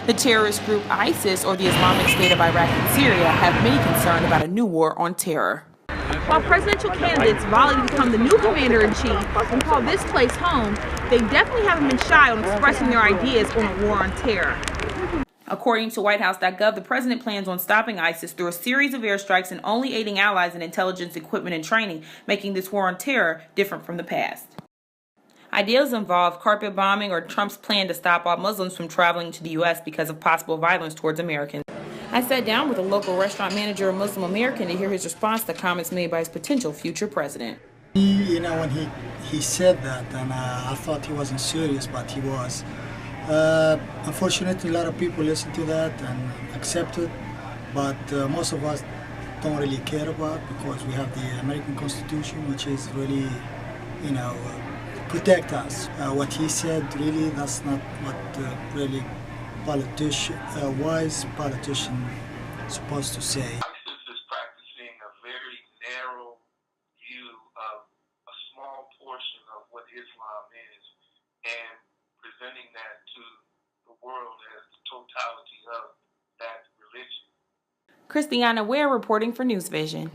The terrorist group ISIS, or the Islamic State of Iraq and Syria, have many concern about a new war on terror. While presidential candidates volley to become the new commander-in-chief and call this place home, they definitely haven't been shy on expressing their ideas on a war on terror. According to WhiteHouse.gov, the president plans on stopping ISIS through a series of airstrikes and only aiding allies in intelligence, equipment, and training, making this war on terror different from the past. Ideas involve carpet bombing or Trump's plan to stop all Muslims from traveling to the U.S. because of possible violence towards Americans. I sat down with a local restaurant manager, a Muslim American, to hear his response to comments made by his potential future president. When he said that, and I thought he wasn't serious, but he was. Unfortunately, a lot of people listen to that and accept it, but most of us don't really care about, because we have the American Constitution, which is really, protect us. What he said, really, that's not what really wise politician supposed to say. ISIS is practicing a very narrow view of a small portion of what Islam is and presenting that to the world as the totality of that religion. Christiana Ware reporting for NewsVision.